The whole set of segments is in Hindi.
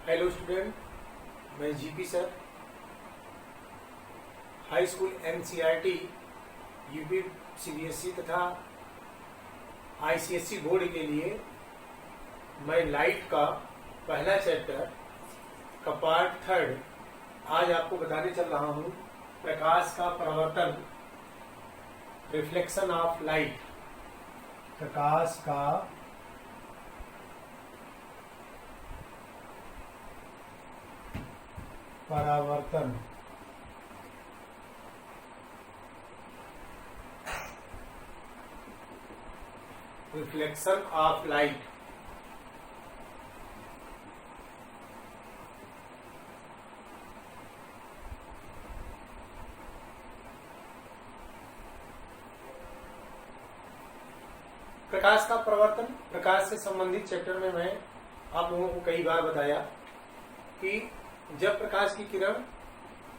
हेलो स्टूडेंट, मैं GP sir. High school NCERT, UP CBSE तथा आईसीएसई बोर्ड के लिए मैं लाइट का पहला चैप्टर का पार्ट 3 आज आपको बताने चल रहा हूँ। प्रकाश का परावर्तन, रिफ्लेक्शन ऑफ लाइट। प्रकाश का परावर्तन, रिफ्लेक्शन ऑफ लाइट। प्रकाश का परावर्तन, प्रकाश से संबंधित चैप्टर में मैं आप लोगों को कई बार बताया कि जब प्रकाश की किरण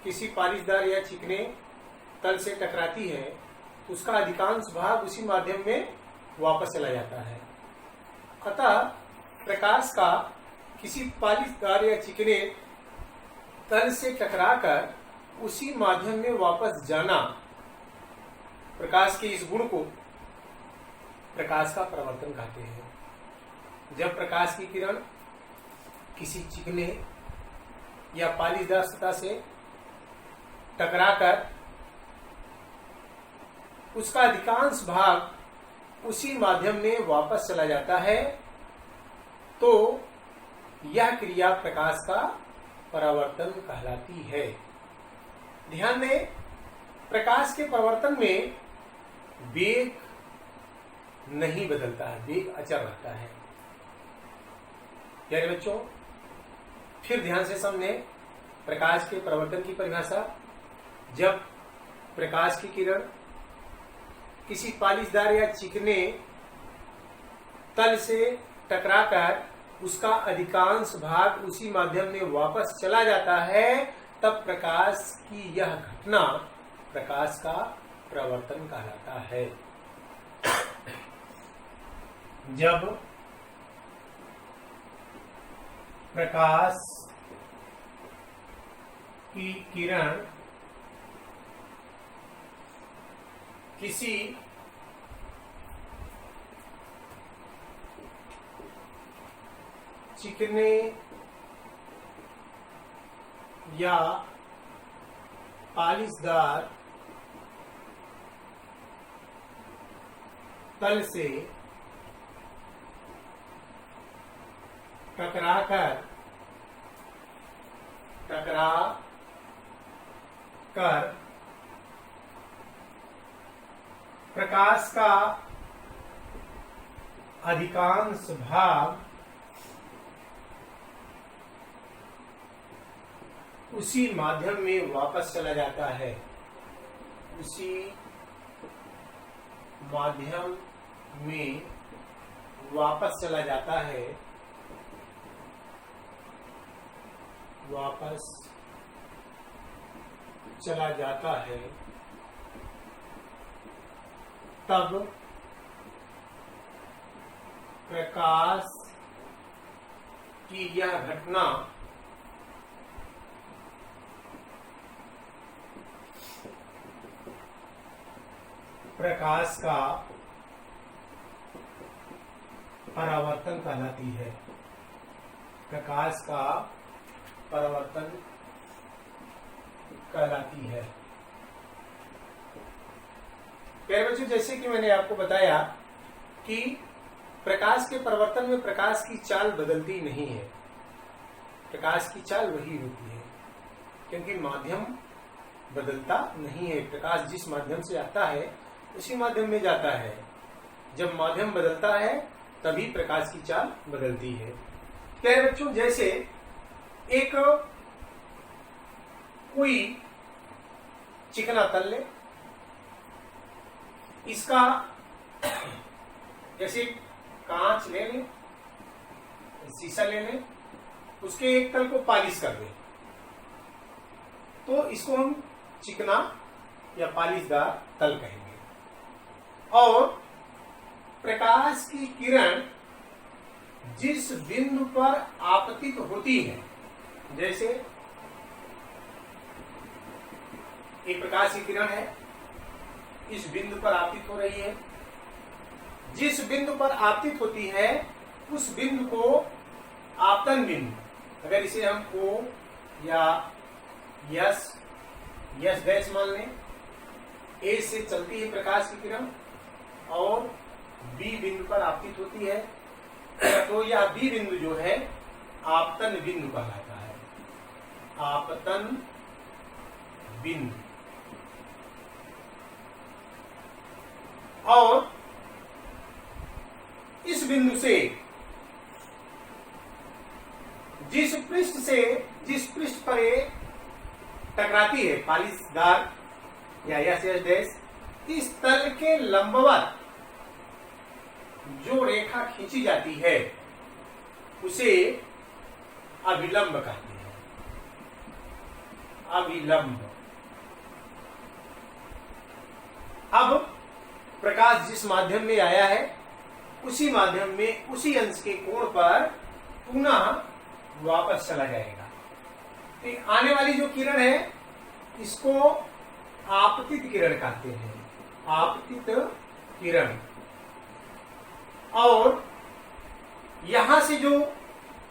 किसी पालिशदार या चिकने तल से टकराती है तो उसका अधिकांश भाग उसी माध्यम में वापस चला जाता है। अतः प्रकाश का किसी पालिशदार या चिकने तल से टकराकर उसी माध्यम में वापस जाना, प्रकाश के इस गुण को प्रकाश का परावर्तन कहते हैं। जब प्रकाश की किरण किसी चिकने या पालिशदार सतह से टकराकर उसका अधिकांश भाग उसी माध्यम में वापस चला जाता है तो यह क्रिया प्रकाश का परावर्तन कहलाती है। ध्यान दें, प्रकाश के परावर्तन में वेग नहीं बदलता है, वेग अचल रहता है। यानी बच्चों, फिर ध्यान से समझे प्रकाश के परावर्तन की परिभाषा। जब प्रकाश की किरण किसी पालिशदार या चिकने तल से टकराकर उसका अधिकांश भाग उसी माध्यम में वापस चला जाता है, तब प्रकाश की यह घटना प्रकाश का परावर्तन कहलाता है। जब प्रकाश की किरण किसी चिकने या पालिशदार तल से टकरा कर प्रकाश का अधिकांश भाग उसी माध्यम में वापस चला जाता है, उसी माध्यम में वापस चला जाता है, वापस चला जाता है, तब प्रकाश की यह घटना प्रकाश का परावर्तन कहलाती है। प्रकाश का परावर्तन कहलाती है। प्यारे बच्चों, जैसे कि मैंने आपको बताया कि प्रकाश के परावर्तन में प्रकाश की चाल बदलती नहीं है, प्रकाश की चाल वही होती है, क्योंकि माध्यम बदलता नहीं है। प्रकाश जिस माध्यम से आता है उसी माध्यम में जाता है। जब माध्यम बदलता है तभी प्रकाश की चाल बदलती है। प्यारे बच्चों, जैसे एक कोई चिकना तल ले, इसका जैसे कांच ले लें, शीशा ले लें, उसके एक तल को पालिश कर दें तो इसको हम चिकना या पालिशदार तल कहेंगे। और प्रकाश की किरण जिस बिंदु पर आपतित होती है जैसे एक प्रकाश की किरण है, इस बिंदु पर आपतित हो रही है। जिस बिंदु पर आपतित होती है उस बिंदु को आपतन बिंदु, अगर इसे हम O या यस डैश मान लें, ए से चलती है प्रकाश की किरण और बी बिंदु पर आपतित होती है, तो यह बी बिंदु जो है आपतन बिंदु कहलाता है। आपतन बिंदु। और इस बिंदु से जिस पृष्ठ पर ये टकराती है पालिशदार या यस डैश, इस तल के लंबवत जो रेखा खींची जाती है उसे अभिलंब कहते हैं। अभिलंब। अब प्रकाश जिस माध्यम में आया है उसी माध्यम में उसी अंश के कोण पर पुनः वापस चला जाएगा। तो आने वाली जो किरण है इसको आपतित किरण कहते हैं। आपतित किरण। और यहां से जो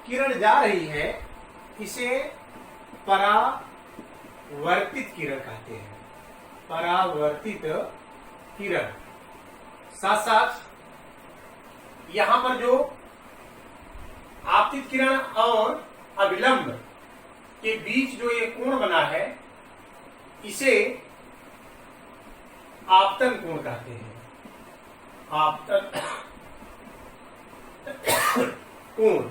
किरण जा रही है इसे परावर्तित किरण कहते हैं। परावर्तित किरण। साथ साथ यहां पर जो आपतित किरण और अभिलंब के बीच जो ये कोण बना है इसे आपतन कोण कहते हैं। आपतन कोण।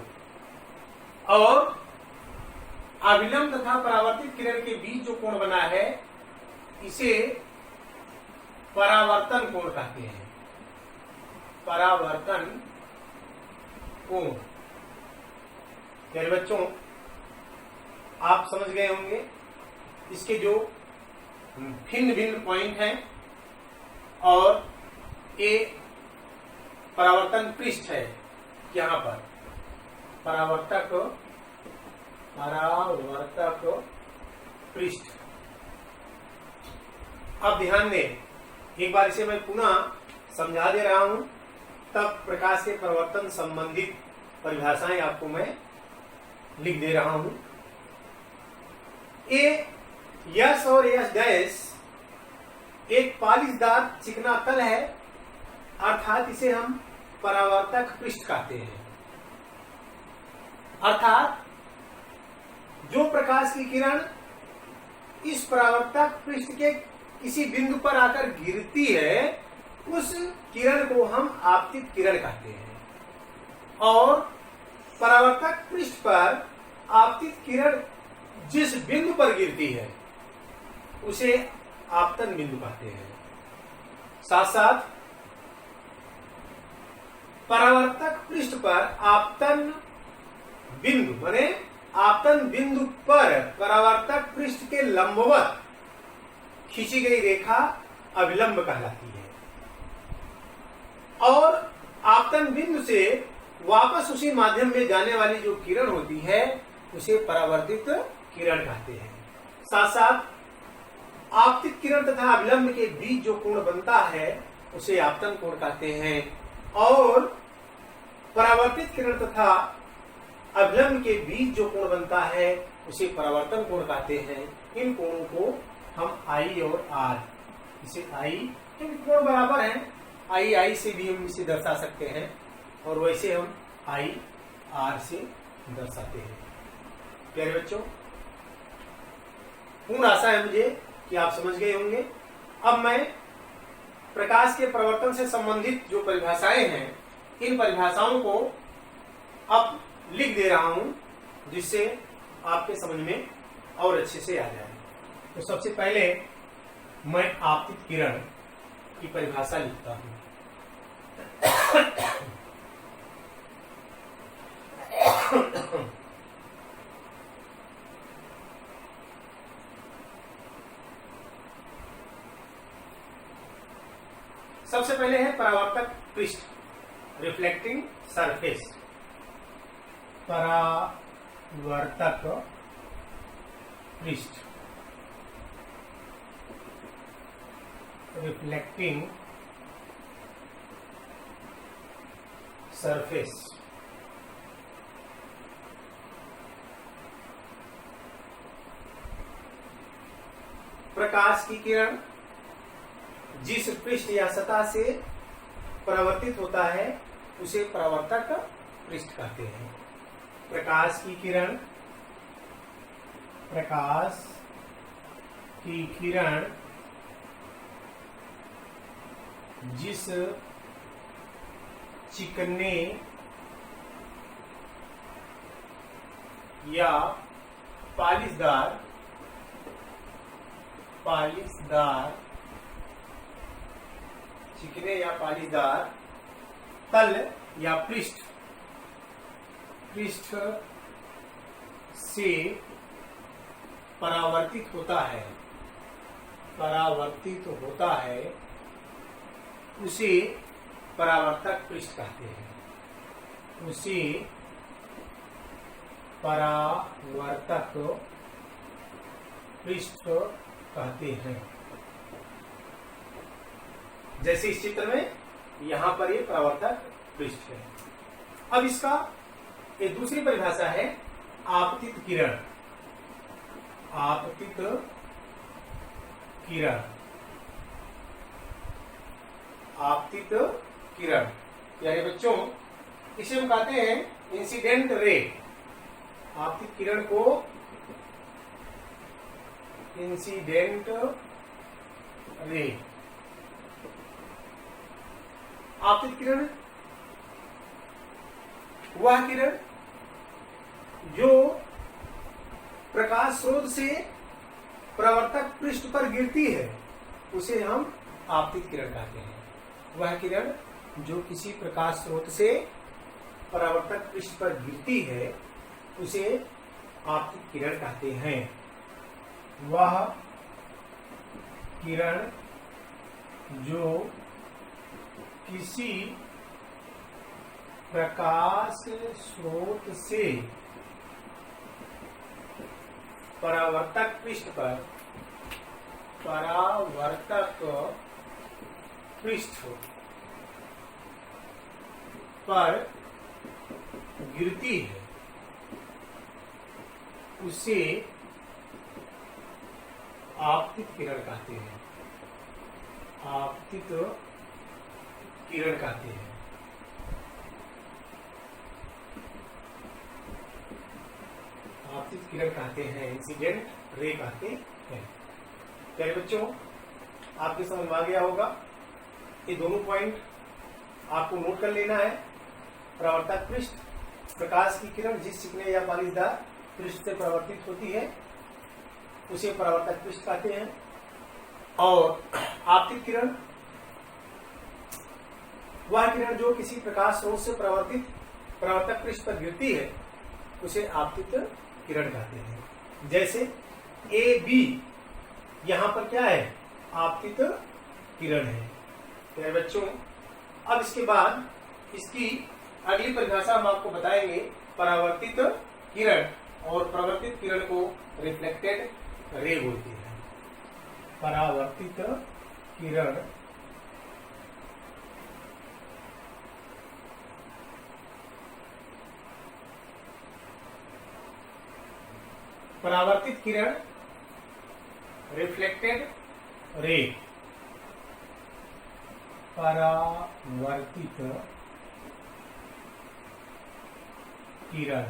और अभिलंब तथा परावर्तित किरण के बीच जो कोण बना है इसे परावर्तन कोण कहते हैं। परावर्तन कोण। मेरे बच्चों आप समझ गए होंगे इसके जो भिन्न भिन्न पॉइंट हैं। और ये परावर्तन पृष्ठ है, यहां पर परावर्तक पृष्ठ। अब ध्यान दें, एक बार इसे मैं पुनः समझा दे रहा हूं, तब प्रकाश के परिवर्तन संबंधित परिभाषाएं आपको मैं लिख दे रहा हूं। ए यस और यस डैश एक पालिशदार चिकना तल है, अर्थात इसे हम परावर्तक पृष्ठ कहते हैं। अर्थात जो प्रकाश की किरण इस परावर्तक पृष्ठ के किसी बिंदु पर आकर गिरती है उस किरण को हम आपतित किरण कहते हैं। और परावर्तक पृष्ठ पर आपतित किरण जिस बिंदु पर गिरती है उसे आपतन बिंदु कहते हैं। साथ साथ परावर्तक पृष्ठ पर आपतन बिंदु माने आपतन बिंदु पर परावर्तक पृष्ठ के लंबवत खींची गई रेखा अभिलंब कहलाती है। और आपतन बिंदु से वापस उसी माध्यम में जाने वाली जो किरण होती है उसे परावर्तित किरण कहते हैं। साथ साथ आपतित किरण तथा अभिलंब के बीच जो कोण बनता है उसे आपतन कोण कहते हैं। और परावर्तित किरण तथा अभिलंब के बीच जो कोण बनता है उसे परावर्तन कोण कहते हैं। इन कोणों को हम आई और आर, इसे आई क्योंकि कोण बराबर है, आई से भी हम इसे दर्शा सकते हैं और वैसे हम आई आर से दर्शाते हैं। प्यारे बच्चों, पूर्ण आशा है मुझे कि आप समझ गए होंगे। अब मैं प्रकाश के परिवर्तन से संबंधित जो परिभाषाएं हैं इन परिभाषाओं को अब लिख दे रहा हूं जिससे आपके समझ में और अच्छे से आ जाए। तो सबसे पहले मैं आपतित किरण की परिभाषा लिखता हूं। सबसे पहले है परावर्तक पृष्ठ, रिफ्लेक्टिंग सरफेस। परावर्तक पृष्ठ, रिफ्लेक्टिंग सरफेस। प्रकाश की किरण जिस पृष्ठ या सतह से परावर्तित होता है उसे परावर्तक पृष्ठ कहते हैं। प्रकाश की किरण जिस चिकने या पालिशदार चिकने या पालिशदार तल या पृष्ठ से परावर्तित होता है उसे परावर्तक पृष्ठ कहते हैं। उसे परावर्तक पृष्ठ कहते हैं। जैसे इस चित्र में यहां पर ये परावर्तक पृष्ठ है। अब इसका एक दूसरी परिभाषा है आपतित किरण। आपतित किरण यानी बच्चों इसे हम कहते हैं इंसिडेंट रे। आपतित किरण को इंसिडेंट रे। आपतित किरण वह किरण जो प्रकाश स्रोत से प्रवर्तक पृष्ठ पर गिरती है उसे हम आपतित किरण कहते हैं। वह किरण जो किसी प्रकाश स्रोत से परावर्तक पृष्ठ पर गिरती है उसे आपतित किरण कहते हैं। वह किरण जो किसी प्रकाश स्रोत से परावर्तक पृष्ठ पर गिरती है उसे आपतित किरण कहते हैं। आपतित किरण कहते हैं। आपतित किरण कहते हैं, इंसिडेंट रे कहते हैं। प्यारे बच्चों आपके समझ में आ गया होगा। ये दोनों पॉइंट आपको नोट कर लेना है। परावर्तक पृष्ठ, प्रकाश की किरण जिस चिकने या पालिशदार पृष्ठ से परावर्तित होती है उसे परावर्तक पृष्ठ कहते हैं। और आपतित किरण वह किरण जो किसी प्रकाश स्रोत से परावर्तक पृष्ठ पर गिरती है उसे आपतित किरण कहते हैं। जैसे ए बी यहां पर क्या है, आपतित किरण है। तो बच्चों अब इसके बाद इसकी अगली परिभाषा हम आपको बताएंगे परावर्तित किरण, और परावर्तित किरण को रिफ्लेक्टेड रे बोलते हैं। परावर्तित किरण रिफ्लेक्टेड रे। परावर्तित किरण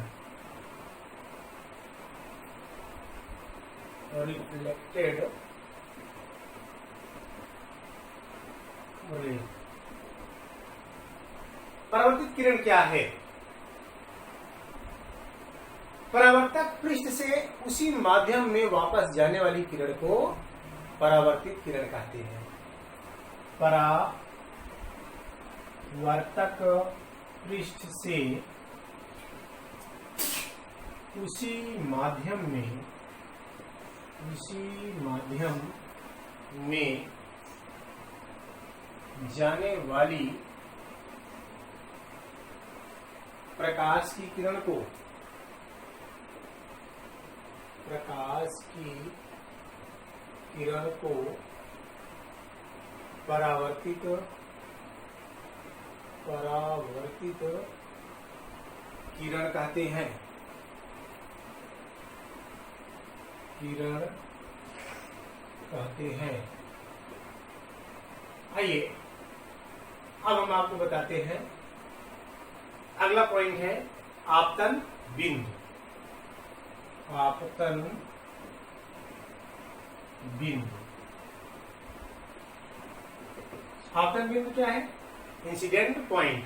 रिफ्लेक्टेड रे। परावर्तित किरण क्या है? परावर्तक पृष्ठ से उसी माध्यम में वापस जाने वाली किरण को परावर्तित किरण कहते हैं। परावर्तक पृष्ठ से उसी माध्यम में जाने वाली प्रकाश की किरण को प्रकाश की किरण को परावर्तित किरण कहते हैं। किरण कहते हैं। आइए अब हम आपको बताते हैं। अगला पॉइंट है आपतन बिंदु। आपतन बिंदु। आपतन बिंदु क्या है? Incident point.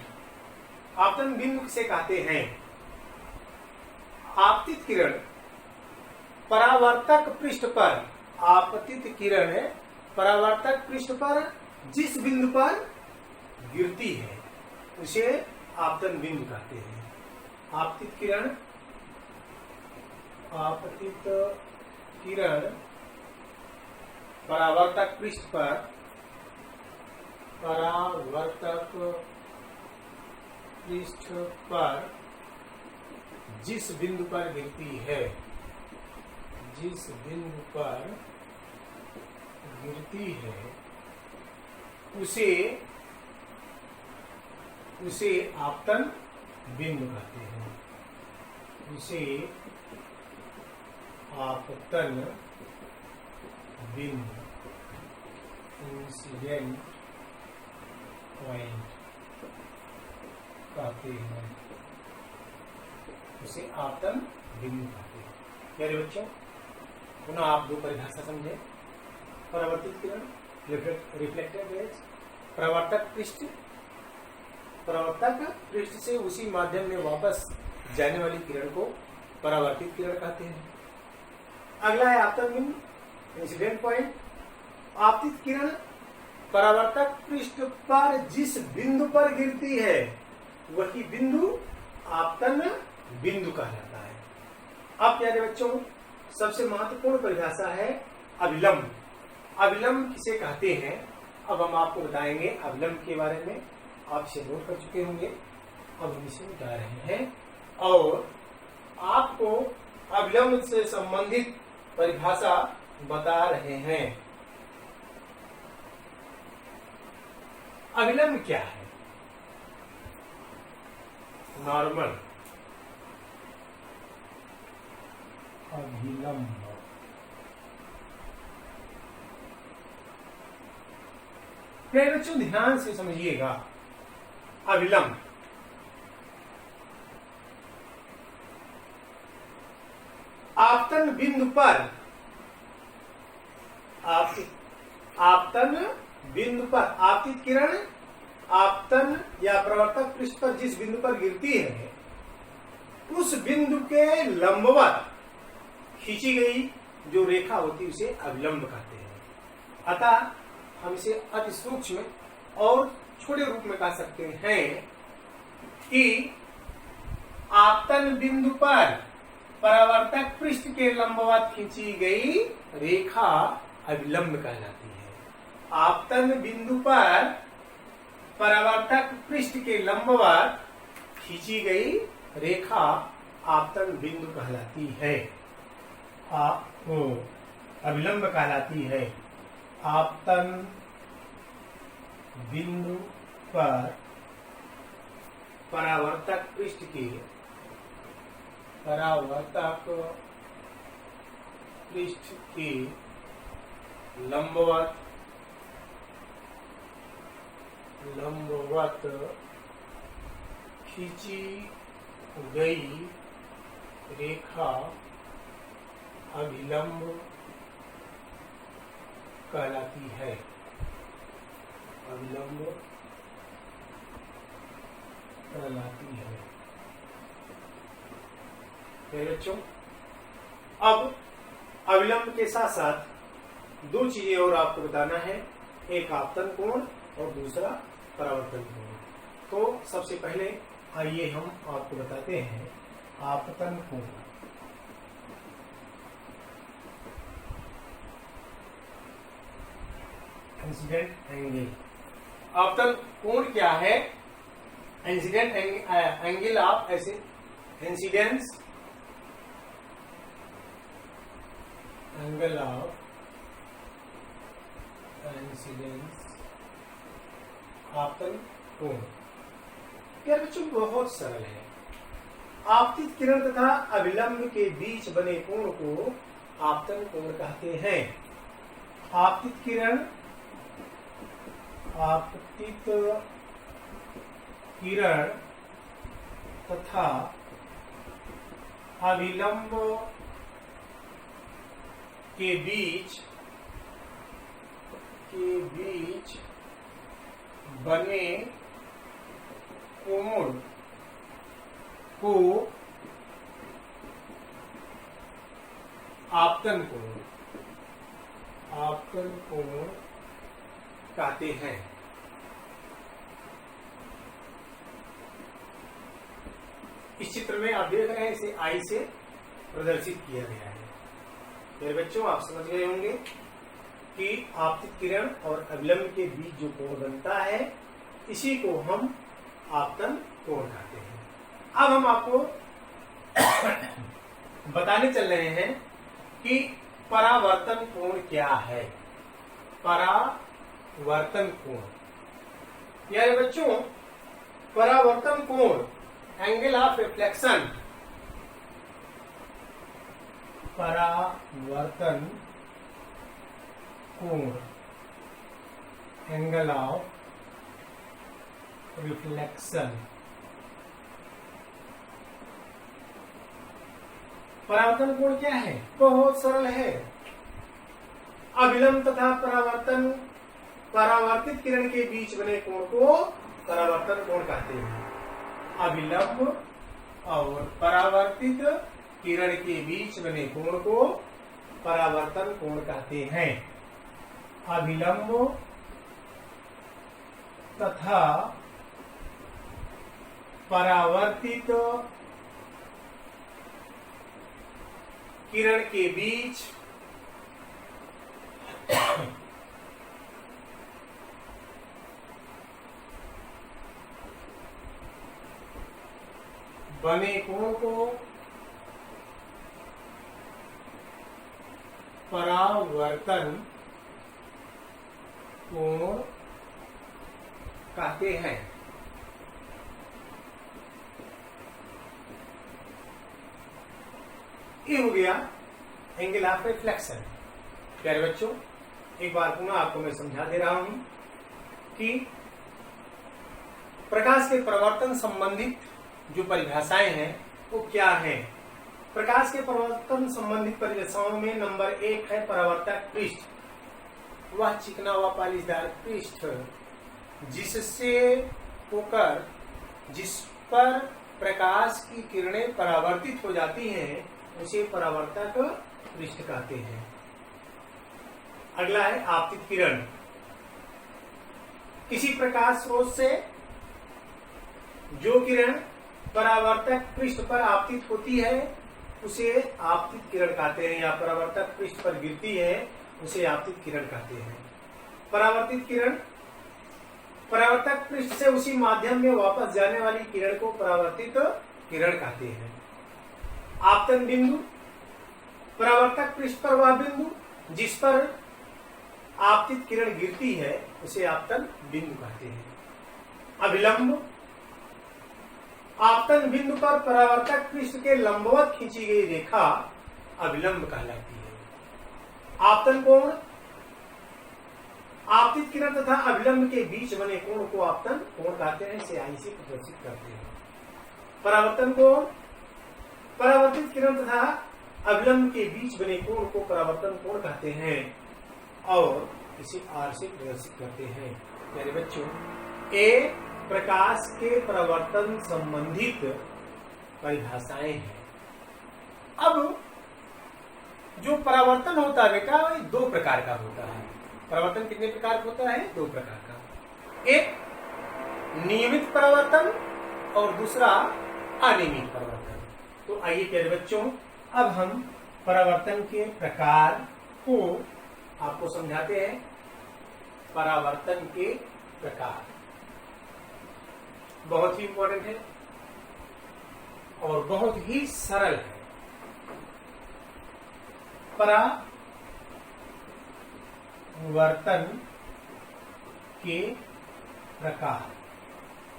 आपतन बिंदु किसे कहते हैं? आपतित किरण परावर्तक पृष्ठ पर, आपतित किरण परावर्तक पृष्ठ पर जिस बिंदु पर गिरती है उसे आपतन बिंदु कहते हैं। आपतित किरण परावर्तक पृष्ठ पर जिस बिंदु पर गिरती है, उसे आपतन बिंदु कहते हैं। उसे आपतन बिंदु, इंसिडेंट पॉइंट कहते हैं। उसे आपतन बिंदु कहते हैं। मेरे बच्चों, पुनः आप दो परिभाषा समझे। परावर्तित किरण, रिफ्लेक्टेड रेज। परावर्तक पृष्ठ से उसी माध्यम में वापस जाने वाली किरण को परावर्तित किरण कहते हैं। अगला है आपतन बिंदु, इंसिडेंट पॉइंट। आपतित किरण परावर्तक पृष्ठ पर जिस बिंदु पर गिरती है वही बिंदु आपतन बिंदु कहलाता है। अब प्यारे बच्चों, सबसे महत्वपूर्ण परिभाषा है अभिलंब। अभिलंब किसे कहते हैं अब हम आपको बताएंगे। अभिलंब के बारे में आप इसे नोट कर चुके होंगे, अब हम इसे बता रहे हैं और आपको अभिलंब से संबंधित परिभाषा बता रहे हैं। अभिलंब क्या है? नॉर्मल अभिलंब। प्यारे बच्चों, ध्यान से समझिएगा। अभिलंब आपतन बिंदु पर, आपतित किरण आपतन या प्रवर्तक पृष्ठ पर जिस बिंदु पर गिरती है उस बिंदु के लंबवत खींची गई जो रेखा होती है उसे अभिलंब कहते हैं। अतः हम इसे अति सूक्ष्म और छोटे रूप में कह सकते हैं कि आपतन बिंदु पर परावर्तक पृष्ठ के लंबवत खींची गई रेखा अभिलंब कहलाती है। आपतन बिंदु पर परावर्तक पृष्ठ के लंबवत खींची गई रेखा आपतन बिंदु कहलाती है। अभिलंब कहलाती है। आपतन बिंदु पर परावर्तक पृष्ठ के लंबवत खींची गई रेखा अभिलंब कहलाती है। अभिलंब कहलाती है। बच्चों, अब अविलंब के साथ साथ दो चीजें और आपको बताना है, एक आपतन कोण और दूसरा परावर्तन कोण। तो सबसे पहले आइए हम आपको बताते हैं आपतन कोण। Incident angle. आपतन कोण क्या है? Incident angle of incidence angle of incidence आपतन कोण। यार बच्चों बहुत सरल है। आपतित किरण तथा अभिलंब के बीच बने कोण को आपतन कोण कहते हैं। आपतित किरण तथा अभिलंब के बीच बने कोण को आपतन कोण कहते हैं। इस चित्र में आप देख रहे हैं, इसे आई से प्रदर्शित किया गया है। मेरे बच्चों, आप समझ गए होंगे कि आपतित किरण और अभिलंब के बीच जो कोण बनता है, इसी को हम आपतन कोण कहते हैं। अब हम आपको बताने चल रहे हैं कि परावर्तन कोण क्या है। परावर्तन कोण यानी बच्चों, परावर्तन कोण एंगल ऑफ रिफ्लेक्शन, परावर्तन कोण एंगल ऑफ रिफ्लेक्शन। परावर्तन कोण क्या है? बहुत सरल है। अभिलंब तथा परावर्तित किरण के बीच बने कोण को परावर्तन कोण कहते हैं। अभिलंब और परावर्तित किरण के बीच बने कोण को परावर्तन कोण कहते हैं। अभिलंब तथा परावर्तित किरण के बीच बने कोण को परावर्तन कोण कहते हैं। ये हो गया एंगल ऑफ रिफ्लेक्शन। प्यारे बच्चों, एक बार पुनः आपको मैं समझा दे रहा हूं कि प्रकाश के परावर्तन संबंधित जो परिभाषाएं हैं वो क्या हैं। प्रकाश के परावर्तन संबंधित परिभाषाओं में नंबर 1 है परावर्तक पृष्ठ। वह चिकना व पालिशदार पृष्ठ जिससे होकर जिस पर प्रकाश की किरणें परावर्तित हो जाती हैं, उसे परावर्तक पृष्ठ कहते हैं। अगला है आपतित किरण। किसी प्रकाश स्रोत से जो किरण परावर्तक पृष्ठ पर आपतित होती है उसे आपतित किरण कहते हैं, या परावर्तक पृष्ठ पर गिरती है उसे आपतित किरण कहते हैं। परावर्तित किरण परावर्तक पृष्ठ से उसी माध्यम में वापस जाने वाली किरण को परावर्तित किरण कहते हैं। आपतन बिंदु परावर्तक पृष्ठ पर वह बिंदु जिस पर आपतित किरण गिरती है उसे आपतन बिंदु कहते हैं। अभिलंब आपतन बिंदु पर परावर्तक पृष्ठ के लंबवत खींची गई रेखा अभिलंब कहलाती है। आपतन कोण आपतित किरण तथा अभिलंब के बीच बने कोण को आपतन कोण कहते हैं, इसे आई से प्रदर्शित करते हैं। परावर्तन कोण परावर्तित किरण तथा अभिलंब के बीच बने कोण को परावर्तन कोण कहते हैं और इसे आर से प्रदर्शित करते हैं। मेरे बच्चों, ए प्रकाश के परावर्तन संबंधित परिभाषाएं हैं। अब जो परावर्तन होता है बेटा, वो 2 प्रकार का होता है। परावर्तन कितने प्रकार का होता है? 2 प्रकार का। एक नियमित परावर्तन और दूसरा अनियमित परावर्तन। तो आइए प्यारे बच्चों, अब हम परावर्तन के प्रकार को आपको समझाते हैं। परावर्तन के प्रकार बहुत ही इंपॉर्टेंट है और बहुत ही सरल है। परावर्तन के प्रकार,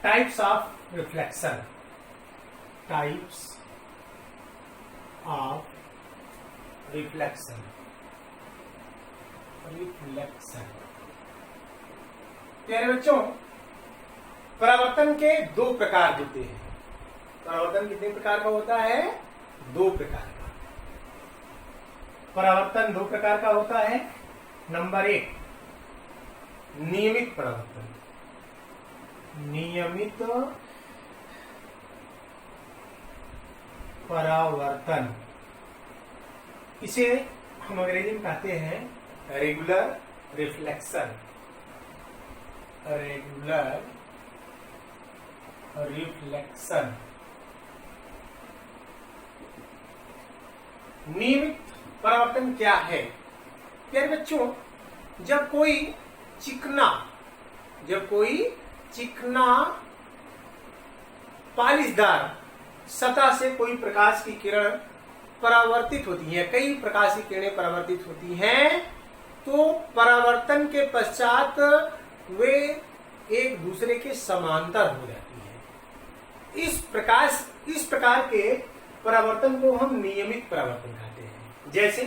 types of reflection, types of reflection. प्यारे बच्चों, परावर्तन के दो प्रकार होते हैं। परावर्तन कितने प्रकार का होता है? दो प्रकार का। परावर्तन दो प्रकार का होता है। नंबर 1, नियमित परावर्तन। नियमित परावर्तन, इसे हम अंग्रेजी में कहते हैं रेगुलर रिफ्लेक्शन। Regular reflection. नियमित परावर्तन क्या है? प्यारे बच्चों, जब कोई चिकना पालिशदार सतह से कोई प्रकाश की किरण परावर्तित होती है, कई प्रकाश की किरणें परावर्तित होती हैं, तो परावर्तन के पश्चात वे एक दूसरे के समांतर हो जाती है। इस प्रकार के परावर्तन को हम नियमित परावर्तन कहते हैं। जैसे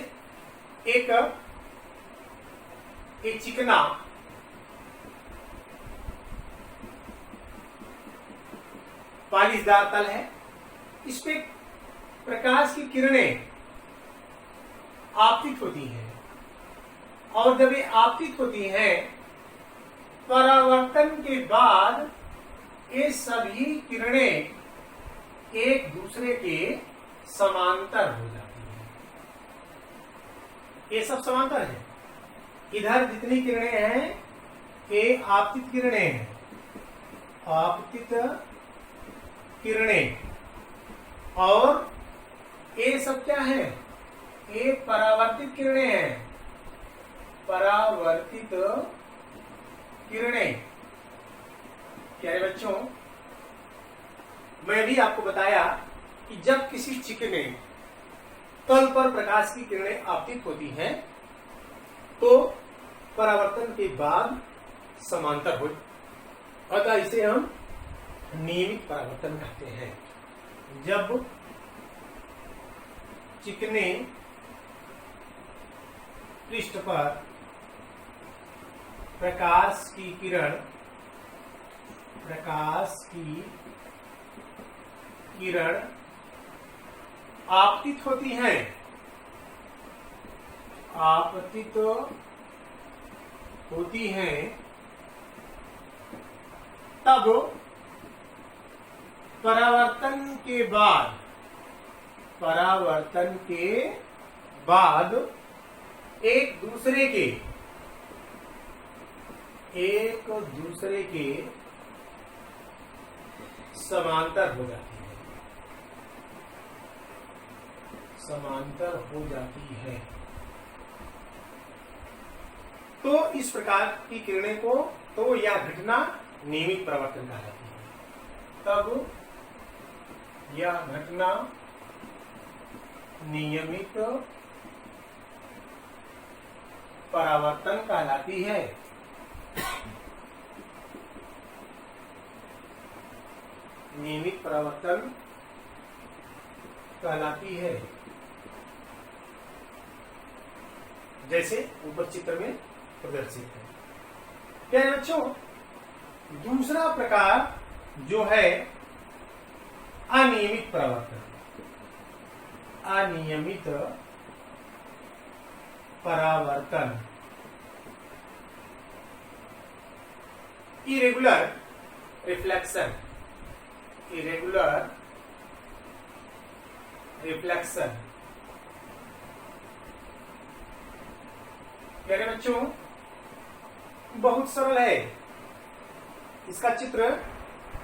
एक चिकना पालिशदार तल है, इस पे प्रकाश की किरणें आपतित होती हैं, और जब ये आपतित होती हैं, परावर्तन के बाद ये सभी किरणें एक दूसरे के समांतर हो जाती हैं। ये सब समांतर है। इधर जितनी किरणें हैं ये आपतित किरणें हैं, आपतित किरणें, और ये सब क्या है? ये परावर्तित किरणें हैं, परावर्तित किरणें। प्यारे बच्चों, मैं भी आपको बताया कि जब किसी चिकने तल पर प्रकाश की किरणें आपतित होती हैं, तो परावर्तन के बाद समांतर हो, अतः इसे हम नियमित परावर्तन कहते हैं। जब चिकने पृष्ठ पर प्रकाश की किरण आपतित होती हैं, तब परावर्तन के बाद एक दूसरे के समांतर हो जाती है। तो इस प्रकार की किरणें को, तो यह घटना नियमित परावर्तन कहलाती है। तब यह घटना नियमित परावर्तन कहलाती है। नियमित परावर्तन कहलाती है। जैसे ऊपर चित्र में प्रदर्शित है। प्यारे बच्चों, दूसरा प्रकार जो है अनियमित परावर्तन। अनियमित परावर्तन, इरेगुलर रिफ्लेक्शन। प्यारे बच्चों, बहुत सरल है। इसका चित्र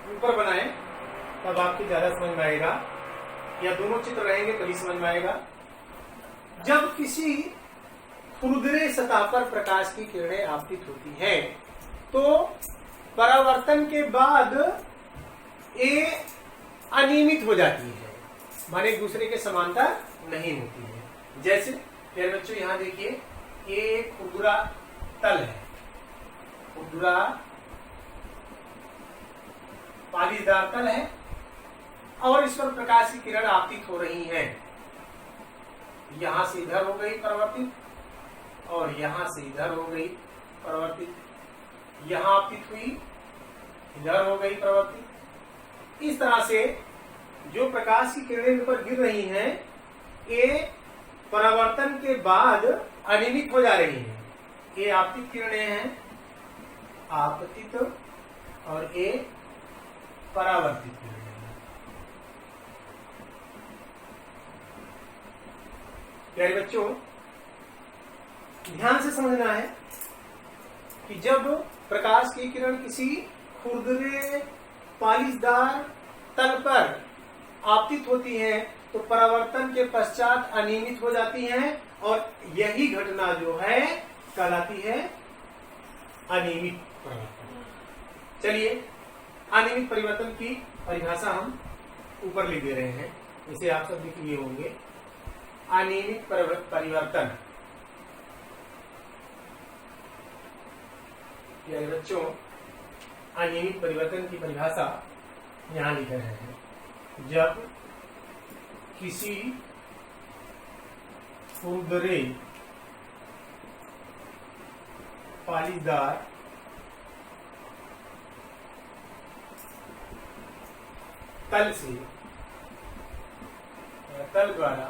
ऊपर बनाएं तब आपको ज्यादा समझ में आएगा, या दोनों चित्र रहेंगे तभी समझ में आएगा। जब किसी खुरदरे सतह पर प्रकाश की किरणें आपतित होती हैं, तो परावर्तन के बाद ये अनियमित हो जाती है, माने एक दूसरे के समांतर नहीं होती है। जैसे प्यारे बच्चों, यहाँ देखिए, ये खुरदुरा तल है, खुरदुरा पालीदार तल है और इस पर प्रकाश की किरण आपतित हो रही है। यहां से इधर हो गई परावर्तित और यहां से इधर हो गई परावर्तित, यहां आपतित हुई, इधर हो गई परावर्तित। इस तरह से जो प्रकाश की किरणें इन पर गिर रही हैं, ये परावर्तन के बाद अनियमित हो जा रही हैं। ये आपतित किरणें हैं, आपतित, और ये परावर्तित किरणें हैं। प्यारे बच्चों, ध्यान से समझना है कि जब प्रकाश की किरण किसी खुरदरे पालिशदार तल पर आपतित होती है तो परावर्तन के पश्चात अनियमित हो जाती हैं और यही घटना जो है कहलाती है अनियमित परिवर्तन। चलिए, अनियमित परिवर्तन की परिभाषा हम ऊपर लिख दे रहे हैं, इसे आप सब लिख लिए होंगे। अनियमित परिवर्तन, यानी बच्चों अनियमित परिवर्तन की परिभाषा यहां लिख रहे हैं। जब किसी खुरदरे पालीदार तल से तल द्वारा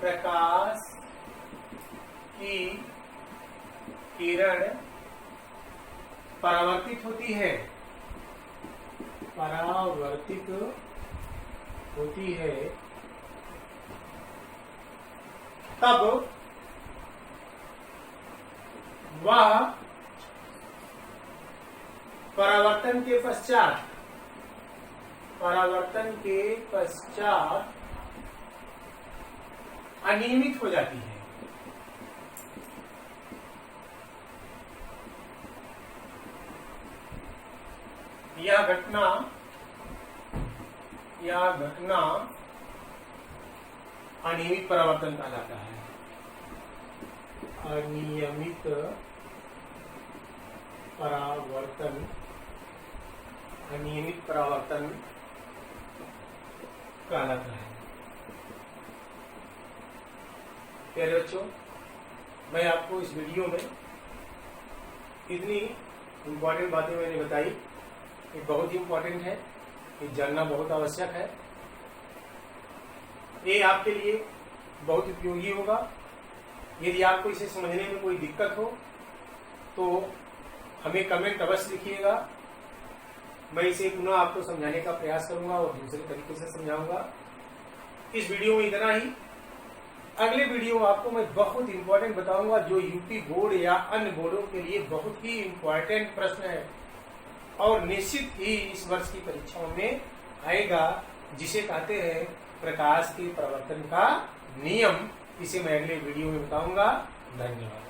प्रकाश की किरण परावर्तित होती है, परावर्तित होती है, तब वह परावर्तन के पश्चात अनियमित हो जाती है। यह घटना अनियमित परावर्तन कहलाता है। अनियमित परावर्तन कहलाता है। प्यारे बच्चों, मैं आपको इस वीडियो में इतनी इम्पोर्टेंट बातें मैंने बताई, ये बहुत ही इम्पोर्टेंट है, ये जानना बहुत आवश्यक है। ये आपके लिए बहुत उपयोगी होगा। यदि आपको इसे समझने में कोई दिक्कत हो तो हमें कमेंट अवश्य लिखिएगा। मैं इसे पुनः आपको समझाने का प्रयास करूंगा और दूसरे तरीके से समझाऊंगा। इस वीडियो में इतना ही। अगले वीडियो आपको मैं बहुत इंपॉर्टेंट बताऊंगा जो यूपी बोर्ड या अन्य बोर्डों के लिए बहुत ही इंपॉर्टेंट प्रश्न है और निश्चित ही इस वर्ष की परीक्षाओं में आएगा, जिसे कहते हैं प्रकाश के परावर्तन का नियम। इसे मैं अगले वीडियो में बताऊंगा। धन्यवाद।